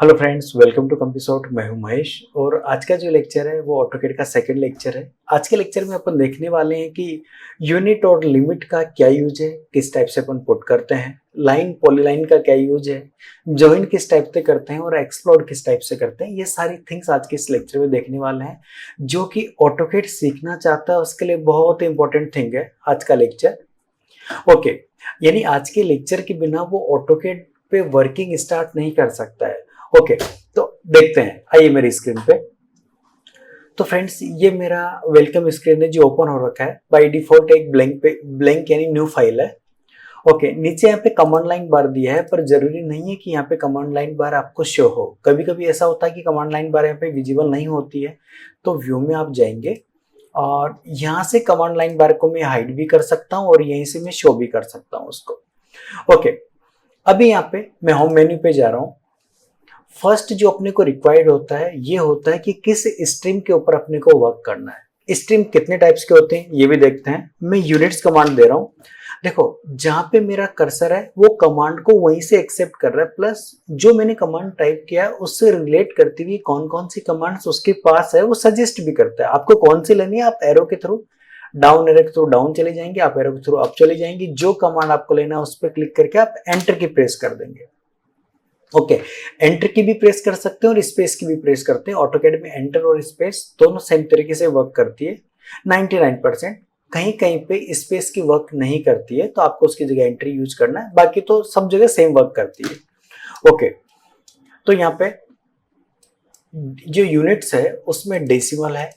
Hello friends, welcome to Compusoft. मैं हूं महेश और आज का जो लेक्चर है वो ऑटोकैड का सेकंड लेक्चर है। आज के लेक्चर में अपन देखने वाले हैं कि यूनिट और लिमिट का क्या यूज है, किस टाइप से अपन पुट करते हैं, लाइन पॉलीलाइन का क्या यूज है, जॉइन किस टाइप से करते हैं और एक्सप्लोड किस टाइप से करते हैं। ये सारी थिंग्स आज के इस लेक्चर में देखने वाले हैं, जो कि ऑटोकैड सीखना चाहता है उसके लिए बहुत इंपॉर्टेंट थिंग है आज का लेक्चर। ओके, यानी आज के लेक्चर के बिना वो ऑटोकैड पे वर्किंग स्टार्ट नहीं कर सकता है। ओके, तो देखते हैं, आइए मेरी स्क्रीन पे। तो फ्रेंड्स, ये मेरा वेलकम स्क्रीन है जो ओपन हो रखा है। बाय डिफॉल्ट एक ब्लैंक यानी न्यू फाइल है। ओके, नीचे यहाँ पे कमांड लाइन बार दिया है, पर जरूरी नहीं है कि यहाँ पे कमांड लाइन बार आपको शो हो। कभी कभी ऐसा होता है कि कमांड लाइन बार यहाँ पे विजिबल नहीं होती है, तो व्यू में आप जाएंगे और यहाँ से कमांड लाइन बार को मैं हाइड भी कर सकता हूँ और यहीं से मैं शो भी कर सकता हूँ उसको। ओके, अभी यहाँ पे मैं होम मेन्यू पे जा रहा हूँ। फर्स्ट जो अपने को रिक्वायर्ड होता है ये होता है कि किस स्ट्रीम के ऊपर अपने को वर्क करना है। स्ट्रीम कितने टाइप्स के होते हैं ये भी देखते हैं। मैं यूनिट्स कमांड दे रहा हूँ। देखो, जहां पे मेरा कर्सर है वो कमांड को वहीं से एक्सेप्ट कर रहा है, प्लस जो मैंने कमांड टाइप किया है उससे रिलेट करती हुई कौन कौन सी कमांड्स उसके पास है वो सजेस्ट भी करता है। आपको कौन सी लेनी है, आप एरो के थ्रू, डाउन एरो के थ्रू डाउन चले जाएंगे, आप एरो के थ्रू अप चले जाएंगे। जो कमांड आपको लेना है उस पर क्लिक करके आप एंटर की प्रेस कर देंगे। ओके, एंटर की भी प्रेस कर सकते हैं और स्पेस की भी प्रेस करते हैं। ऑटोकैड में एंटर और स्पेस दोनों सेम तरीके से वर्क करती है 99%। कहीं कहीं पे स्पेस की वर्क नहीं करती है तो आपको उसकी जगह एंट्री यूज करना है, बाकी तो सब जगह सेम वर्क करती है। ओके, तो यहाँ पे जो यूनिट्स है उसमें डेसिमल है,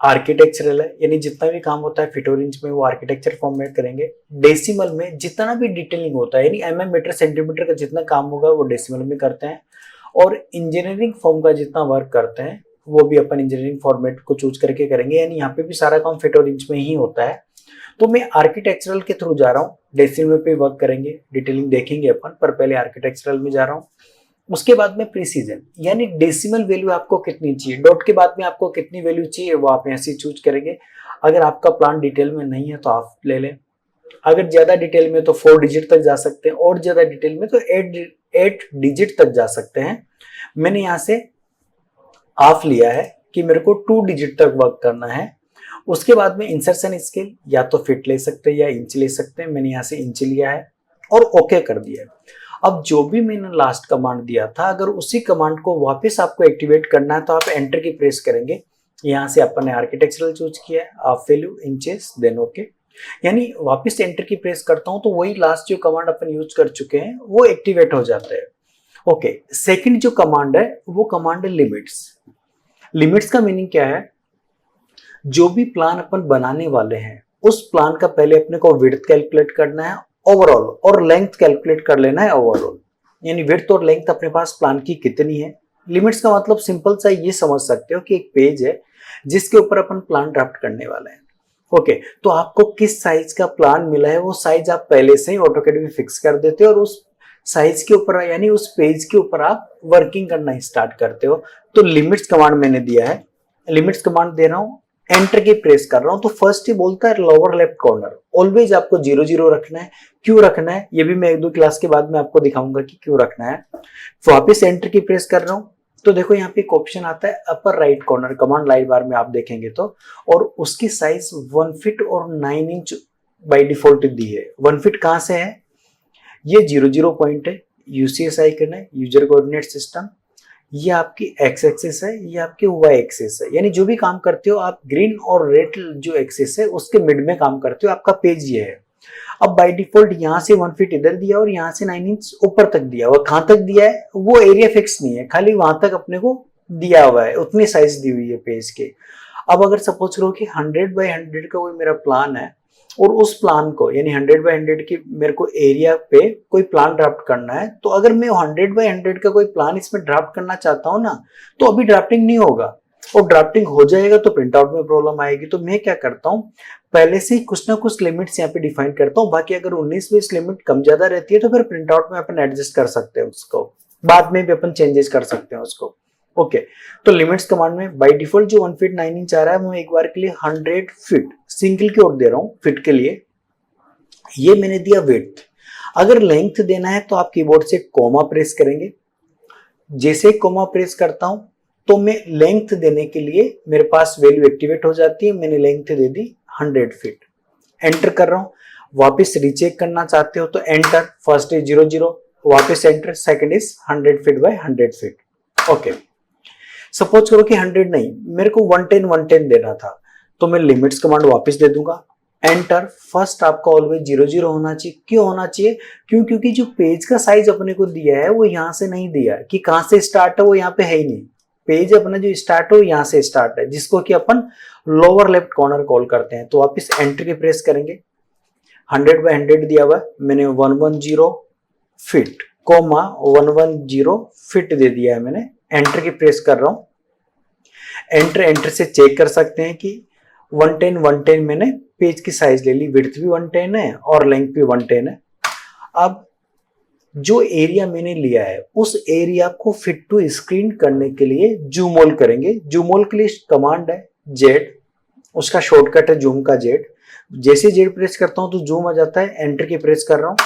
आर्किटेक्चरल है, यानी जितना भी काम होता है फीट और इंच में वो आर्किटेक्चर फॉर्म में करेंगे। डेसिमल में जितना भी डिटेलिंग होता है, यानी एमएम मीटर सेंटीमीटर का जितना काम होगा वो डेसिमल में करते हैं। और इंजीनियरिंग फॉर्म का जितना वर्क करते हैं वो भी अपन इंजीनियरिंग फॉर्मेट को चूज करके करेंगे, यानी यहाँ पे भी सारा काम फीट और इंच में ही होता है। तो मैं आर्किटेक्चरल के थ्रू जा रहा हूँ, डेसिमल पे वर्क करेंगे, डिटेलिंग देखेंगे अपन, पर पहले आर्किटेक्चरल में जा रहा हूँ। उसके बाद में प्रिसीजन, यानी डेसिमल वैल्यू आपको कितनी चाहिए, डॉट के बाद में आपको कितनी वैल्यू चाहिए वो आप यहाँ से चूज करेंगे। अगर आपका प्लान डिटेल में नहीं है तो आप ले लें, अगर ज्यादा डिटेल में तो 4 डिजिट तक जा सकते हैं और ज्यादा डिटेल में तो 8 डिजिट तक जा सकते हैं। मैंने यहाँ से ऑफ लिया है कि मेरे को 2 डिजिट तक वर्क करना है। उसके बाद में इंसर्शन स्केल या तो फिट ले सकते हैं या इंच ले सकते हैं। मैंने यहाँ से इंच लिया है और ओके कर दिया है। अब जो भी मैंने लास्ट कमांड दिया था, अगर उसी कमांड को वापस आपको एक्टिवेट करना है तो आप एंटर की प्रेस करेंगे। यहाँ से अपन ने आर्किटेक्चरल चूज किया है, आप वैल्यू इंचेस देन ओके, यानी वापस एंटर की प्रेस करता हूं तो वही लास्ट जो कमांड अपन यूज कर चुके हैं वो एक्टिवेट हो जाता है। ओके, सेकंड जो कमांड है वो कमांड है लिमिट्स। लिमिट्स का मीनिंग क्या है, जो भी प्लान अपन बनाने वाले हैं उस प्लान का पहले अपने को विड्थ कैलकुलेट करना है ओवरऑल, और लेंथ कैलकुलेट कर लेना है ओवरऑल, यानी विड्थ और लेंथ अपने पास प्लान की कितनी है। लिमिट्स का मतलब सिंपल सा ये समझ सकते हो कि एक पेज है जिसके ऊपर अपन प्लान ड्राफ्ट करने वाले हैं। ओके, तो आपको किस साइज का प्लान मिला है वो साइज आप पहले से ही ऑटोकैड में फिक्स कर देते हो और उस साइज के ऊपर यानी उस पेज के ऊपर आप वर्किंग करना स्टार्ट करते हो। तो लिमिट्स कमांड मैंने दिया है, लिमिट्स कमांड दे रहा हूं, एंटर की प्रेस कर रहा हूं तो फर्स्ट ही बोलता है लोअर लेफ्ट कॉर्नर, ऑलवेज आपको 0 0 रखना है। क्यों रखना है ये भी मैं 1-2 क्लास के बाद में आपको दिखाऊंगा कि क्यों रखना है। वापिस एंटर की प्रेस कर रहा हूं तो देखो यहाँ पे एक ऑप्शन आता है upper right corner, command line bar में आप देखेंगे तो, और उसकी साइज 1 फीट और 9 इंच बाई डिफॉल्ट दी है। 1 फीट कहां से है, ये 0 0 पॉइंट है, यूसीएस आइकन है, यूजर कोऑर्डिनेट सिस्टम, ये आपकी एक्स एक्सिस है, ये आपकी वाई एक्सिस है, यानी जो भी काम करते हो आप ग्रीन और रेड जो एक्सिस है उसके मिड में काम करते हो। आपका पेज ये है। अब बाय डिफॉल्ट यहाँ से 1 फीट इधर दिया और यहाँ से 9 इंच ऊपर तक दिया, और कहां तक दिया है वो एरिया फिक्स नहीं है, खाली वहां तक अपने को दिया हुआ है, उतनी साइज दी हुई है पेज के। अब अगर सपोज करो कि 100 बाय 100 का कोई मेरा प्लान है और उस प्लान को यानी 100 बाय 100 की मेरे को एरिया पे कोई प्लान ड्राफ्ट करना है, तो अगर मैं 100 बाय 100 का कोई प्लान इसमें ड्राफ्ट करना चाहता हूँ ना, तो अभी ड्राफ्टिंग नहीं होगा, और ड्राफ्टिंग हो जाएगा तो प्रिंट आउट में प्रॉब्लम आएगी। तो मैं क्या करता हूँ, पहले से ही कुछ ना कुछ लिमिट्स यहाँ पे डिफाइन करता हूँ। बाकी अगर 19-20 लिमिट कम ज्यादा रहती है तो फिर प्रिंट आउट में अपन एडजस्ट कर सकते हैं उसको, बाद में भी अपन चेंजेस कर सकते हैं उसको। ओके, तो लिमिट्स कमांड में बाय डिफॉल्ट जो 1 फीट 9 इंच आ रहा है मैं एक बार के लिए 100 फीट सिंगल की ओर दे रहा हूँ फीट के लिए। ये मैंने दिया विड्थ। अगर लेंथ देना है तो आप कीबोर्ड से कोमा प्रेस करेंगे, जैसे कोमा प्रेस करता हूं तो मैं लेंथ देने के लिए मेरे पास वैल्यू एक्टिवेट हो जाती है, मैंने लेंथ दे दी 100 फीट। एंटर कर रहा हूं, वापस रीचेक करना चाहते हो तो एंटर, फर्स्ट इज 00, वापस enter, second is 100 feet by 100 feet. Okay, suppose करो कि 100 नहीं, मेरे को 110 देना था, तो मैं लिमिट्स कमांड वापस दे दूंगा, एंटर। फर्स्ट आपका ऑलवेज 00 होना चाहिए। क्यों होना चाहिए? क्योंकि जो पेज का साइज अपने को दिया है वो यहां से नहीं दिया कि कहां से स्टार्ट है, वो यहाँ पे है ही नहीं। पेज अपना जो स्टार्ट हो यहाँ से स्टार्ट है, जिसको कि अपन लोअर लेफ्ट कॉर्नर कॉल करते हैं। तो वापस एंटर की प्रेस करेंगे, 100 बाय 100 दिया हुआ है, मैंने 110 फीट कोमा 110 फीट दे दिया है मैंने। एंटर की प्रेस कर रहा हूं। एंटर से चेक कर सकते हैं कि 110 मैंने पेज की साइज ले ली, विड्थ भी 110 है और लेंथ भी 110 है। अब जो एरिया मैंने लिया है उस एरिया को फिट टू स्क्रीन करने के लिए जूम ऑल करेंगे। जूम ऑल के लिए कमांड है जेड, उसका शॉर्टकट है जूम का जेड। जैसे जेड प्रेस करता हूं तो जूम आ जाता है। एंटर की प्रेस कर रहा हूं,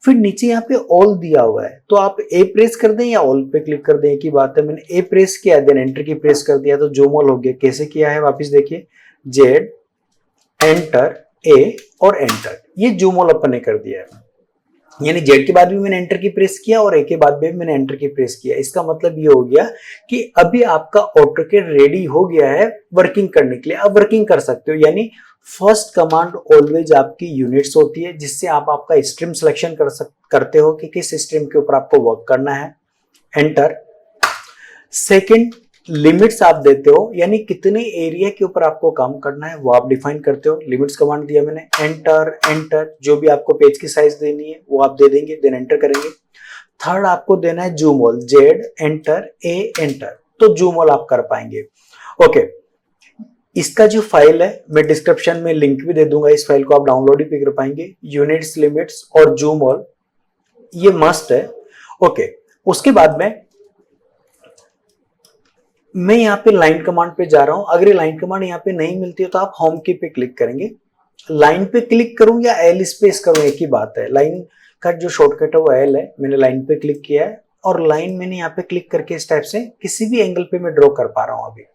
फिर नीचे यहाँ पे ऑल दिया हुआ है, तो आप ए प्रेस कर दें या ऑल पे क्लिक कर दें, एक ही बात है। मैंने ए प्रेस किया, देन एंटर की प्रेस कर दिया तो जूम ऑल हो गया। कैसे किया है वापस देखिए, जेड एंटर ए और एंटर, ये जूम ऑल अपन ने कर दिया है। यानी जेड के बाद भी मैंने एंटर की प्रेस किया और ए के बाद भी मैंने एंटर की प्रेस किया। इसका मतलब ये हो गया कि अभी आपका ऑटोकैड रेडी हो गया है वर्किंग करने के लिए, अब वर्किंग कर सकते हो। यानी फर्स्ट कमांड ऑलवेज आपकी यूनिट्स होती है, जिससे आप आपका स्ट्रीम सिलेक्शन करते हो कि किस स्ट्रीम के ऊपर आपको वर्क करना है। एंटर। सेकंड, लिमिट्स आप देते हो, यानी कितने एरिया के ऊपर आपको काम करना है वो आप डिफाइन करते हो। लिमिट्स कमांड दिया मैंने, एंटर, जो भी आपको पेज की साइज देनी है वो आप दे देंगे, देन एंटर करेंगे। थर्ड आपको देना है zoom all, Z enter a enter, तो जूम ऑल आप कर पाएंगे। ओके, इसका जो फाइल है मैं डिस्क्रिप्शन में लिंक भी दे दूंगा, इस फाइल को आप डाउनलोड भी कर पाएंगे। यूनिट्स, लिमिट्स और जूम ऑल ये मस्ट है। ओके, उसके बाद में मैं यहाँ पे लाइन कमांड पे जा रहा हूं। अगर ये लाइन कमांड यहाँ पे नहीं मिलती है तो आप होम की पे क्लिक करेंगे। लाइन पे क्लिक करूं या एल स्पेस करूं, एक ही बात है। लाइन का जो शॉर्टकट है वो एल है, मैंने लाइन पे क्लिक किया है और लाइन मैंने यहाँ पे क्लिक करके इस टाइप से किसी भी एंगल पे मैं ड्रॉ कर पा रहा हूं। अभी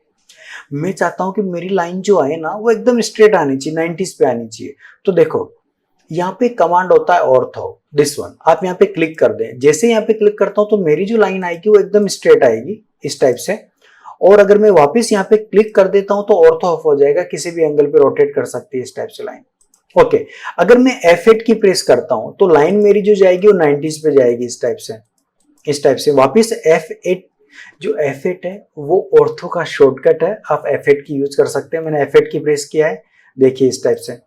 मैं चाहता हूं कि मेरी लाइन जो आए ना वो एकदम स्ट्रेट आनी चाहिए, 90s पे आनी चाहिए। तो देखो यहाँ पे कमांड होता है ऑर्थो, दिस वन, आप यहाँ पे क्लिक कर दें। जैसे यहाँ पे क्लिक करता हूं तो मेरी जो लाइन आएगी वो एकदम स्ट्रेट आएगी इस टाइप से। और अगर मैं वापस यहाँ पे क्लिक कर देता हूं तो ऑर्थो ऑफ हो जाएगा, किसी भी एंगल पे रोटेट कर सकती है इस टाइप से लाइन। ओके, अगर मैं F8 की प्रेस करता हूं तो लाइन मेरी जो जाएगी वो 90s पे जाएगी इस टाइप से, इस टाइप से। वापस F8, जो F8 है वो ऑर्थो का शॉर्टकट है, आप F8 की यूज कर सकते हैं। मैंने F8 की प्रेस किया है, देखिए इस टाइप से।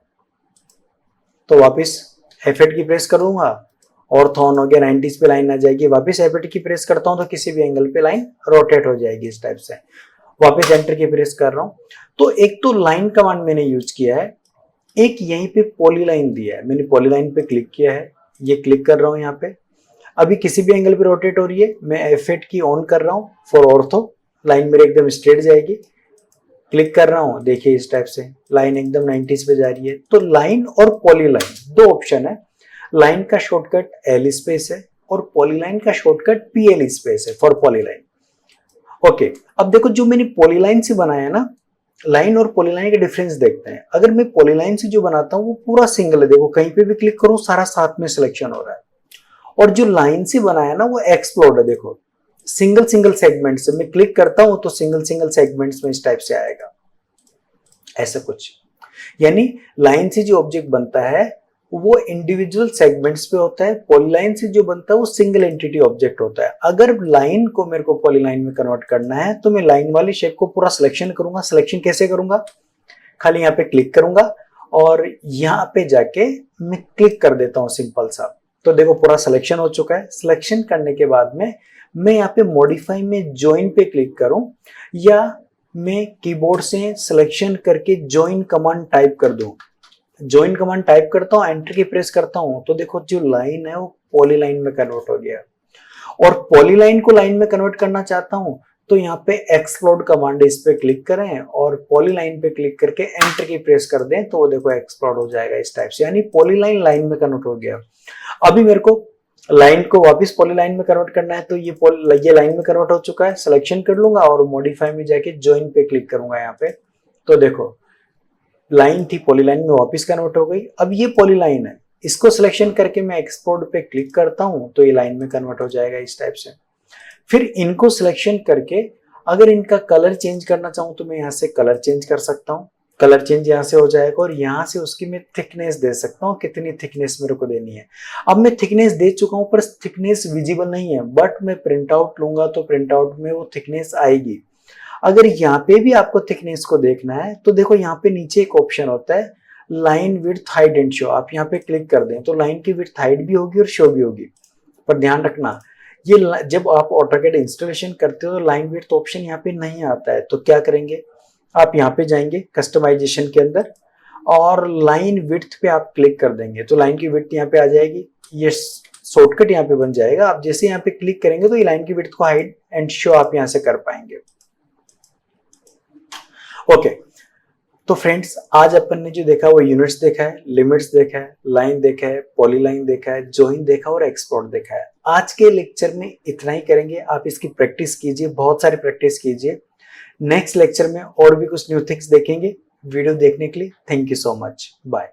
तो वापस F8 की प्रेस करूंगा, ऑर्थो ऑन हो गया, 90s पे लाइन आ जाएगी। वापस F8 की प्रेस करता हूं तो किसी भी एंगल पे लाइन रोटेट हो जाएगी इस टाइप से। वापस एंटर की प्रेस कर रहा हूं तो एक तो लाइन कमांड मैंने यूज किया है, एक यहीं पे पॉलीलाइन दिया है, मैंने पॉलीलाइन पे क्लिक किया है, ये क्लिक कर रहा हूं यहाँ पे। अभी किसी भी एंगल पे रोटेट हो रही है, मैं F8 की ऑन कर रहा हूं फॉर ऑर्थो, लाइन मेरे एकदम स्ट्रेट जाएगी। क्लिक कर रहा हूं, देखिए इस टाइप से लाइन एकदम 90s पे जा रही है। तो लाइन और पॉलीलाइन दो ऑप्शन है, लाइन का शॉर्टकट एल स्पेस है और पॉलीलाइन का शॉर्टकट PL स्पेस है फॉर पॉलीलाइन। ओके, अब देखो जो मैंने पॉलीलाइन से बनाया ना, लाइन और पॉलीलाइन के डिफरेंस देखते हैं। अगर मैं पॉलीलाइन से जो बनाता हूं वो पूरा सिंगल है, देखो कहीं पे भी क्लिक करूं सारा साथ में सिलेक्शन हो रहा है। और जो लाइन से बनाया ना वो एक्सप्लोड है, देखो सिंगल सिंगल सेगमेंट से मैं क्लिक करता हूं तो सिंगल सिंगल सेगमेंट्स में इस टाइप से आएगा, ऐसा कुछ। यानी लाइन से जो ऑब्जेक्ट बनता है वो इंडिविजुअल सेगमेंट्स पे होता है, पॉलीलाइन से जो बनता है वो सिंगल एंटिटी ऑब्जेक्ट होता है। अगर लाइन को मेरे को पॉलीलाइन में कन्वर्ट करना है तो मैं लाइन वाली शेप को पूरा सिलेक्शन करूंगा। सिलेक्शन कैसे करूंगा, खाली यहाँ पे क्लिक करूंगा और यहाँ पे जाके मैं क्लिक कर देता हूँ सिंपल सा। तो देखो पूरा सिलेक्शन हो चुका है। सिलेक्शन करने के बाद में मैं यहाँ पे मॉडिफाई में ज्वाइन पे क्लिक करूं या मैं कीबोर्ड से सिलेक्शन करके ज्वाइन कमांड टाइप कर दूं। ज्वाइन कमांड टाइप करता हूं, एंटर की प्रेस करता हूं तो देखो जो लाइन है वो पॉलीलाइन में कन्वर्ट हो गया। और पॉलीलाइन को लाइन में कन्वर्ट करना चाहता हूं तो यहाँ पे एक्सप्लोड कमांड, इस पे क्लिक करें और पॉलीलाइन पे क्लिक करके एंटर की प्रेस कर दें तो वो देखो एक्सप्लोड हो जाएगा इस टाइप से। यानी पॉलीलाइन लाइन में कन्वर्ट हो गया। अभी मेरे को लाइन को वापस पॉलीलाइन में कन्वर्ट करना है तो ये लाइन में कन्वर्ट हो चुका है। सिलेक्शन कर लूंगा और मॉडिफाई में जाके ज्वाइन पे क्लिक करूंगा यहाँ पे। तो देखो लाइन थी पॉलीलाइन में वापस कन्वर्ट हो गई। अब ये पॉलीलाइन है, इसको सिलेक्शन करके मैं एक्सपोर्ट पे क्लिक करता हूं तो ये लाइन में कन्वर्ट हो जाएगा इस टाइप से। फिर इनको सिलेक्शन करके अगर इनका कलर चेंज करना चाहूं तो मैं यहाँ से कलर चेंज कर सकता हूँ। कलर चेंज यहाँ से हो जाएगा और यहाँ से उसकी मैं थिकनेस दे सकता हूँ, कितनी थिकनेस मेरे को देनी है। अब मैं थिकनेस दे चुका हूँ पर थिकनेस विजिबल नहीं है, बट मैं प्रिंट आउट लूंगा तो प्रिंट आउट में वो थिकनेस आएगी। अगर यहाँ पे भी आपको थिकनेस को देखना है तो देखो यहाँ पे नीचे एक ऑप्शन होता है line width height and show. आप यहाँ पे क्लिक कर दें तो लाइन की विड्थ हाइट भी होगी और शो भी होगी। पर ध्यान रखना ये जब आप ऑटोकैड इंस्टॉलेशन करते हो तो लाइन विड्थ ऑप्शन यहाँ पे नहीं आता है। तो क्या करेंगे, आप यहाँ पे जाएंगे कस्टमाइजेशन के अंदर और लाइन विड्थ पे आप क्लिक कर देंगे तो लाइन की विड्थ यहाँ पे आ जाएगी। ये शॉर्टकट यहाँ पे बन जाएगा। आप जैसे यहाँ पे क्लिक करेंगे तो ये लाइन की विड्थ को हाइड एंड शो आप यहाँ से कर पाएंगे। ओके तो फ्रेंड्स आज अपन ने जो देखा वो यूनिट्स देखा है, लिमिट्स देखा है, लाइन देखा है, पॉलीलाइन देखा है, जॉइन देखा और एक्सपोर्ट देखा है। आज के लेक्चर में इतना ही करेंगे। आप इसकी प्रैक्टिस कीजिए, बहुत सारी प्रैक्टिस कीजिए। नेक्स्ट लेक्चर में और भी कुछ न्यू थिंग्स देखेंगे। वीडियो देखने के लिए thank you so much. Bye.